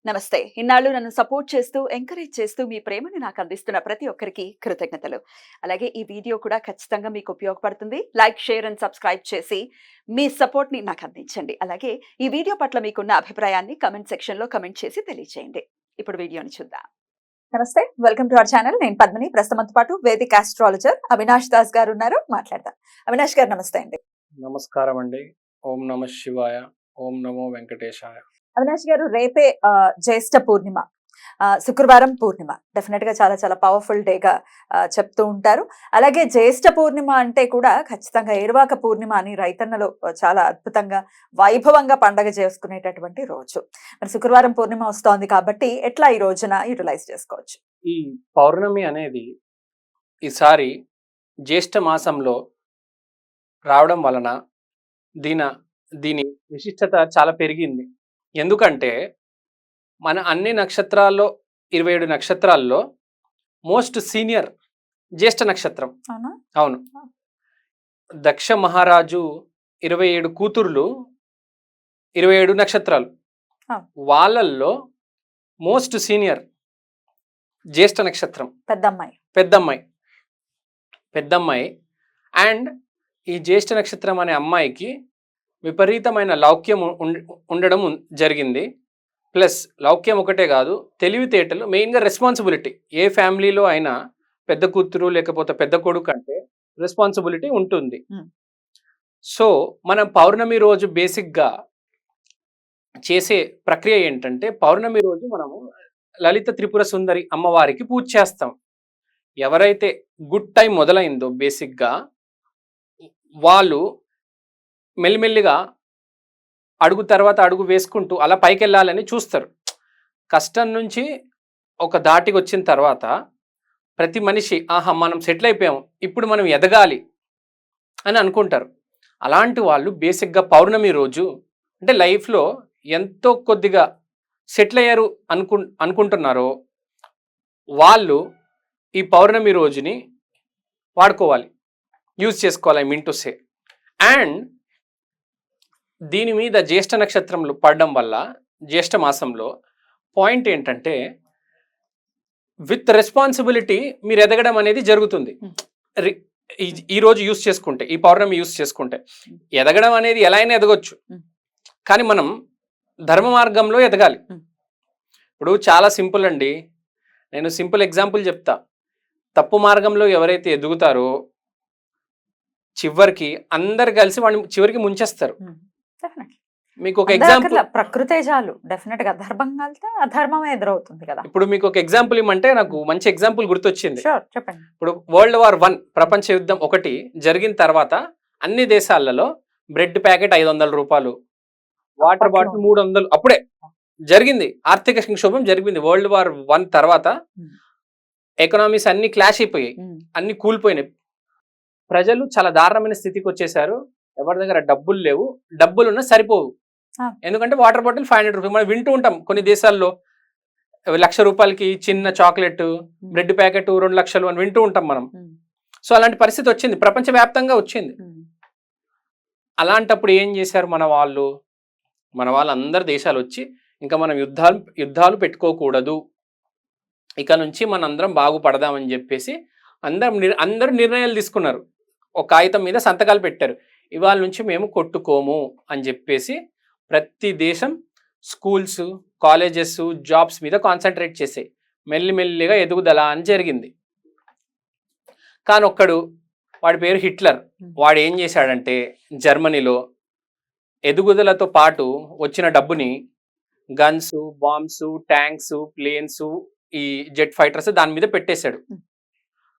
నమస్తే. ఇన్నాళ్ళు నన్ను సపోర్ట్ చేస్తూ, ఎంకరేజ్ చేస్తూ మీ ప్రేమని నాకు అందిస్తున్న ప్రతి ఒక్కరికి కృతజ్ఞతలు. అలాగే ఈ వీడియో కూడా ఖచ్చితంగా మీకు ఉపయోగపడుతుంది. లైక్, షేర్ అండ్ సబ్స్క్రైబ్ చేసి మీ సపోర్ట్‌ని నాకు అందించండి. అలాగే ఈ వీడియో పట్ల మీకున్న అభిప్రాయాన్ని కామెంట్ సెక్షన్‌లో కామెంట్ చేసి తెలియజేయండి. ఇప్పుడు వీడియోని చూద్దాం. నమస్తే. Welcome to our channel. నేను పద్మిని. ప్రస్తుతంతో పాటు వేదిక్ ఆస్ట్రాలజర్ అవినాష్ దాస్ గారు ఉన్నారు. మాట్లాడదాం. అవినాష్ గారు నమస్తే అండి. నమస్కారం అండి. ఓం నమ శివాయ. ఓం నమో వెంకటేశాయ. అవినాష్ గారు రేపే జ్యేష్ఠ పూర్ణిమ, శుక్రవారం పూర్ణిమ. డెఫినెట్ గా చాలా చాలా పవర్ఫుల్ డేగా చెప్తూ ఉంటారు. అలాగే జ్యేష్ఠ పూర్ణిమ అంటే కూడా ఖచ్చితంగా ఏరువాక పూర్ణిమ అని రైతన్నలు చాలా అద్భుతంగా వైభవంగా పండగ చేసుకునేటటువంటి రోజు. మరి శుక్రవారం పూర్ణిమ వస్తోంది కాబట్టి ఎట్లా ఈ రోజున యూటిలైజ్ చేసుకోవచ్చు? ఈ పౌర్ణమి అనేది ఈసారి జ్యేష్ఠ మాసంలో రావడం వలన దీని విశిష్టత చాలా పెరిగింది. ఎందుకంటే మన అన్ని నక్షత్రాల్లో 27 నక్షత్రాల్లో మోస్ట్ సీనియర్ జ్యేష్ఠ నక్షత్రం. అవును. దక్ష మహారాజు 27 కూతుర్లు, 27 నక్షత్రాలు. వాళ్ళల్లో మోస్ట్ సీనియర్ జ్యేష్ఠ నక్షత్రం పెద్దమ్మాయి. అండ్ ఈ జ్యేష్ఠ నక్షత్రం అనే అమ్మాయికి విపరీతమైన లౌక్యం ఉండడం జరిగింది. ప్లస్ లౌక్యం ఒకటే కాదు, తెలివితేటలు, మెయిన్గా రెస్పాన్సిబిలిటీ. ఏ ఫ్యామిలీలో అయినా పెద్ద కూతురు లేకపోతే పెద్ద కొడుకు అంటే రెస్పాన్సిబిలిటీ ఉంటుంది. సో మనం పౌర్ణమి రోజు బేసిక్గా చేసే ప్రక్రియ ఏంటంటే, పౌర్ణమి రోజు మనము లలిత త్రిపుర సుందరి అమ్మవారికి పూజ చేస్తాం. ఎవరైతే గుడ్ టైం మొదలైందో బేసిక్గా వాళ్ళు మెల్లిమెల్లిగా అడుగు తర్వాత అడుగు వేసుకుంటూ అలా పైకి వెళ్ళాలని చూస్తారు. కష్టం నుంచి ఒక దాటికి వచ్చిన తర్వాత ప్రతి మనిషి మనం సెటిల్ అయిపోయాము, ఇప్పుడు మనం ఎదగాలి అని అనుకుంటారు. అలాంటి వాళ్ళు బేసిక్గా పౌర్ణమి రోజు అంటే లైఫ్లో ఎంతో కొద్దిగా సెటిల్ అయ్యారు అనుకుంటున్నారో వాళ్ళు ఈ పౌర్ణమి రోజుని వాడుకోవాలి, యూజ్ చేసుకోవాలి. I mean to say. And దీని మీద జ్యేష్ఠ నక్షత్రంలో పడడం వల్ల జ్యేష్ఠ మాసంలో పాయింట్ ఏంటంటే, విత్ రెస్పాన్సిబిలిటీ మీరు ఎదగడం అనేది జరుగుతుంది. ఈ రోజు యూస్ చేసుకుంటే, ఈ పౌర్ణమి యూస్ చేసుకుంటే ఎదగడం అనేది ఎలా అయినా ఎదగొచ్చు, కానీ మనం ధర్మ మార్గంలో ఎదగాలి. ఇప్పుడు చాలా సింపుల్ అండి. నేను సింపుల్ ఎగ్జాంపుల్ చెప్తా. తప్పు మార్గంలో ఎవరైతే ఎదుగుతారో చివరికి అందరు కలిసి వాడిని చివరికి ముంచేస్తారు. మీకు ఒక ఎగ్జాంపుల్, ప్రకృతే చాలు, డెఫినెట్ గా అధర్మమే ఎదురవుతుంది కదా. ఇప్పుడు మీకు ఒక ఎగ్జాంపుల్ ఇవ్వమంటే నాకు మంచి ఎగ్జాంపుల్ గుర్తొచ్చింది. చెప్పండి. ఇప్పుడు World War I ప్రపంచ యుద్ధం 1 జరిగిన తర్వాత అన్ని దేశాలలో బ్రెడ్ ప్యాకెట్ 500 రూపాయలు, వాటర్ బాటిల్ 300 అప్పుడే జరిగింది. ఆర్థిక సంక్షోభం జరిగింది. World War I తర్వాత ఎకనామీస్ అన్ని క్లాష్ అయిపోయాయి, అన్ని కూలిపోయినాయి. ప్రజలు చాలా దారుణమైన స్థితికి వచ్చేసారు. ఎవరి దగ్గర డబ్బులు లేవు, డబ్బులున్నా సరిపోవు. ఎందుకంటే వాటర్ బాటిల్ 500 రూపాయలు. మనం వింటూ ఉంటాం కొన్ని దేశాల్లో 1,00,000 రూపాయలకి చిన్న చాక్లెట్, బ్రెడ్ ప్యాకెట్ 2 లక్షలు అని వింటూ ఉంటాం మనం. సో అలాంటి పరిస్థితి వచ్చింది, ప్రపంచవ్యాప్తంగా వచ్చింది. అలాంటప్పుడు ఏం చేశారు మన వాళ్ళు అందరు దేశాలు వచ్చి, ఇంకా మనం యుద్ధాలు పెట్టుకోకూడదు, ఇక నుంచి మనందరం బాగుపడదామని చెప్పేసి అందరూ నిర్ణయాలు తీసుకున్నారు. ఒక కాగితం మీద సంతకాలు పెట్టారు. ఇవాళ నుంచి మేము కొట్టుకోము అని చెప్పేసి ప్రతి దేశం స్కూల్స్, కాలేజెస్, జాబ్స్ మీద కాన్సన్ట్రేట్ చేసాయి. మెల్లిమెల్లిగా ఎదుగుదల అని జరిగింది. కానీ వాడి పేరు హిట్లర్. వాడు ఏం చేశాడంటే, జర్మనీలో ఎదుగుదలతో పాటు వచ్చిన డబ్బుని గన్స్, బాంబ్స్, ట్యాంక్స్, ప్లేన్స్, ఈ జెట్ ఫైటర్స్ దాని మీద పెట్టేశాడు.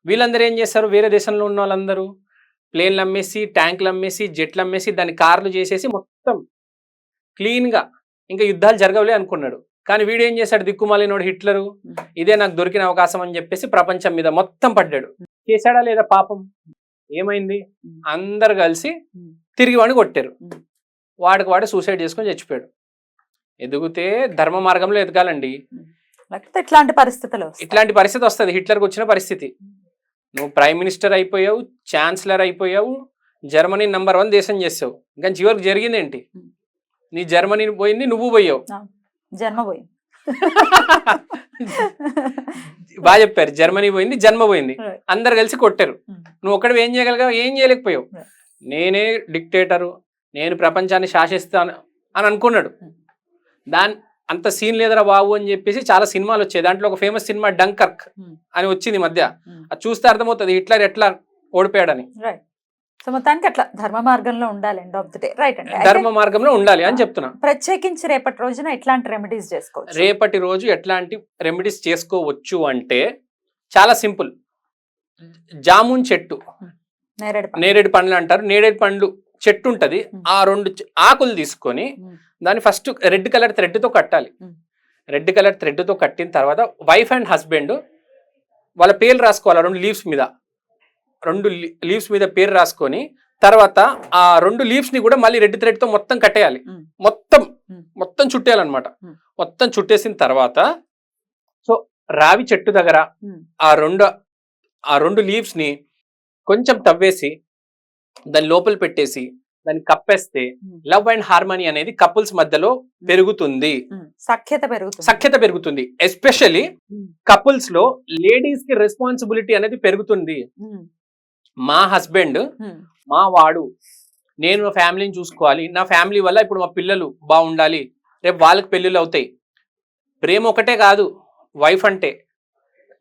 వీళ్ళందరూ ఏం చేశారు, వేరే దేశంలో ఉన్న వాళ్ళందరూ ప్లేన్లు అమ్మేసి, ట్యాంకులు అమ్మేసి, జెట్లు అమ్మేసి, దాన్ని కార్లు చేసేసి మొత్తం క్లీన్గా ఇంకా యుద్ధాలు జరగవులే అనుకున్నాడు. కానీ వీడు ఏం చేశాడు, దిక్కుమాలినోడు హిట్లరు, ఇదే నాకు దొరికిన అవకాశం అని చెప్పేసి ప్రపంచం మీద మొత్తం పడ్డాడు. చేశాడా లేదా పాపం? ఏమైంది, అందరు కలిసి తిరిగి వాడిని కొట్టారు. వాడు సూసైడ్ చేసుకొని చచ్చిపోయాడు. ఎదిగితే ధర్మ మార్గంలో ఎదగాలండి. ఇట్లాంటి పరిస్థితి వస్తుంది. హిట్లర్కి వచ్చిన పరిస్థితి. నువ్వు ప్రైమ్ మినిస్టర్ అయిపోయావు, ఛాన్సలర్ అయిపోయావు, జర్మనీ నంబర్ 1 దేశం చేసావు, కానీ చివరికి జరిగింది ఏంటి? నీ జర్మనీ పోయింది, నువ్వు పోయావు, జన్మ పోయింది. బాగా చెప్పారు. జర్మనీ పోయింది, జన్మ పోయింది, Right. అందరు కలిసి కొట్టారు. Hmm. నువ్వు ఒక్కడివి ఏం చేయగలిగావు? ఏం చేయలేకపోయావు. Right. నేనే డిక్టేటరు, నేను ప్రపంచాన్ని శాసిస్తాను అని అనుకున్నాడు. Hmm. అంత సీన్ లేదరా బాబు అని చెప్పేసి చాలా సినిమాలు వచ్చాయి. దాంట్లో ఒక ఫేమస్ సినిమా డంకర్క్ Hmm. అని వచ్చింది ఈ మధ్య. Hmm. అది చూస్తే అర్థమవుతుంది హిట్లర్ ఎట్లా ఓడిపోయాడని. రైట్. సో మొత్తానికి అట్లా ధర్మ మార్గంలో ఉండాలి end of the day. Right అండి. అయితే ధర్మ మార్గంలో ఉండాలి అని చెప్తున్నా. ప్రత్యేకించి రేపటి రోజున ఎట్లాంటి రెమెడీస్ చేసుకోవచ్చు? రేపటి రోజు ఎట్లాంటి రెమెడీస్ చేసుకోవచ్చు అంటే చాలా సింపుల్. జామున్ చెట్టు, నేరేడు పండు. నేరేడు పండ్లు అంటారు. నేరేడు పండ్లు చెట్టు ఉంటది. ఆ 2 ఆకులు తీసుకొని Hmm. దాన్ని ఫస్ట్ రెడ్ కలర్ థ్రెడ్తో కట్టాలి. Hmm. రెడ్ కలర్ థ్రెడ్తో కట్టిన తర్వాత వైఫ్ అండ్ హస్బెండ్ వాళ్ళ పేర్లు రాసుకోవాలి. 2 లీవ్స్ మీద, 2 లీవ్స్ మీద పేరు రాసుకొని తర్వాత ఆ 2 లీవ్స్ ని కూడా మళ్ళీ రెడ్ థ్రెడ్ తో మొత్తం కట్టేయాలి. Hmm. మొత్తం చుట్టేయాలన్నమాట. Hmm. మొత్తం చుట్టేసిన తర్వాత సో రావి చెట్టు దగ్గర Hmm. ఆ రెండు లీవ్స్ ని కొంచెం తవ్వేసి దాని లోపల పెట్టేసి దాన్ని కప్పేస్తే Hmm. లవ్ అండ్ హార్మనీ అనేది కపుల్స్ మధ్యలో పెరుగుతుంది, సఖ్యత పెరుగుతుంది. ఎస్పెషల్లీ కపుల్స్ లో లేడీస్ కి రెస్పాన్సిబిలిటీ అనేది పెరుగుతుంది. మా హస్బెండ్, మా వాడు, నేను నా ఫ్యామిలీని చూసుకోవాలి, నా ఫ్యామిలీ వల్ల ఇప్పుడు మా పిల్లలు బాగుండాలి, రేపు వాళ్ళకి పెళ్ళిళ్ళు అవుతాయి. ప్రేమ ఒకటే కాదు, వైఫ్ అంటే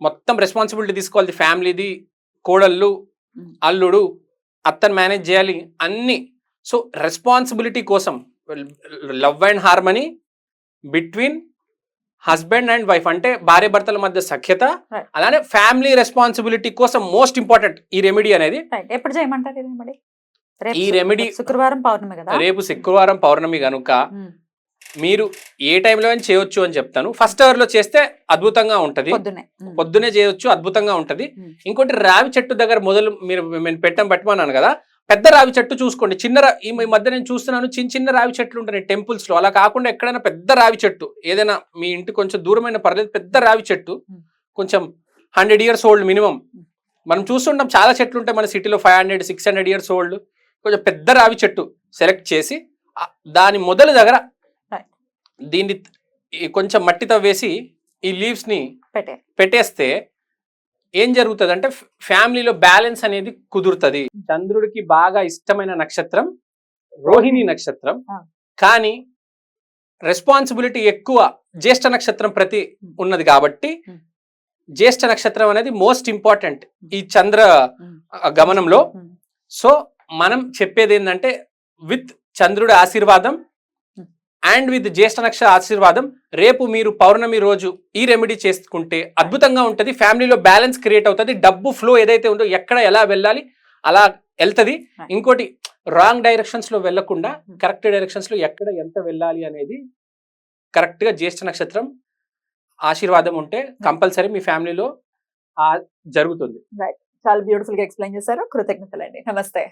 మొత్తం రెస్పాన్సిబిలిటీ తీసుకోవాలి. ఫ్యామిలీది, కోడళ్ళు, అల్లుడు, అత్తను మేనేజ్ చేయాలి అన్ని. సో రెస్పాన్సిబిలిటీ కోసం love and harmony between husband and wife అంటే భార్య భర్తల మధ్య సఖ్యత, అలానే ఫ్యామిలీ రెస్పాన్సిబిలిటీ కోసం మోస్ట్ ఇంపార్టెంట్ ఈ రెమెడీ అనేది. ఎప్పుడు చేయమంటారు ఈ రెమెడీ? ఈ రెమెడీ శుక్రవారం పౌర్ణమి కదా, రేపు శుక్రవారం పౌర్ణమి కనుక మీరు ఏ టైంలో అయినా చేయొచ్చు అని చెప్తాను. ఫస్ట్ అవర్ లో చేస్తే అద్భుతంగా ఉంటది, పొద్దునే చేయొచ్చు, అద్భుతంగా ఉంటది. ఇంకోటి రావి చెట్టు దగ్గర మొదలు మీరు పెట్టమన్నాను కదా, పెద్ద రావి చెట్టు చూసుకోండి. ఈ మధ్య నేను చూస్తున్నాను చిన్న రావి చెట్లు ఉంటాయి టెంపుల్స్ లో. అలా కాకుండా ఎక్కడైనా పెద్ద రావి చెట్టు, ఏదైనా మీ ఇంటి కొంచెం దూరమైన పర్లేదు, పెద్ద రావి చెట్టు కొంచెం 100 years ఓల్డ్ మినిమం. మనం చూస్తుంటాం చాలా చెట్లు ఉంటాయి మన సిటీలో 500, 600 years ఓల్డ్. కొంచెం పెద్ద రావి చెట్టు సెలెక్ట్ చేసి దాని మొదలు దగ్గర దీన్ని కొంచెం మట్టి తవ్వేసి ఈ లీవ్స్ ని పెట్టేస్తే ఏం జరుగుతుంది అంటే ఫ్యామిలీలో బ్యాలెన్స్ అనేది కుదురుతుంది. చంద్రుడికి బాగా ఇష్టమైన నక్షత్రం రోహిణి నక్షత్రం, కానీ రెస్పాన్సిబిలిటీ ఎక్కువ జ్యేష్ఠ నక్షత్రం ప్రతి ఉన్నది కాబట్టి జ్యేష్ఠ నక్షత్రం అనేది మోస్ట్ ఇంపార్టెంట్ ఈ చంద్ర గమనంలో. సో మనం చెప్పేది ఏంటంటే విత్ చంద్రుడి ఆశీర్వాదం అండ్ విత్ జ్యేష్ఠ నక్షత్ర ఆశీర్వాదం రేపు మీరు పౌర్ణమి రోజు ఈ రెమెడీ చేసుకుంటే అద్భుతంగా ఉంటుంది. ఫ్యామిలీలో బ్యాలెన్స్ క్రియేట్ అవుతుంది. డబ్బు ఫ్లో ఏదైతే ఉందో ఎక్కడ ఎలా వెళ్ళాలి అలా వెళ్తుంది. ఇంకోటి రాంగ్ డైరెక్షన్స్ లో వెళ్లకుండా కరెక్ట్ డైరెక్షన్స్ లో ఎక్కడ ఎంత వెళ్ళాలి అనేది కరెక్ట్ గా జ్యేష్ఠ నక్షత్రం ఆశీర్వాదం ఉంటే కంపల్సరీ మీ ఫ్యామిలీలో జరుగుతుంది. చాలా బ్యూటిఫుల్ గా ఎక్స్ప్లెయిన్ చేశారు. కృతజ్ఞతలండి. నమస్తే.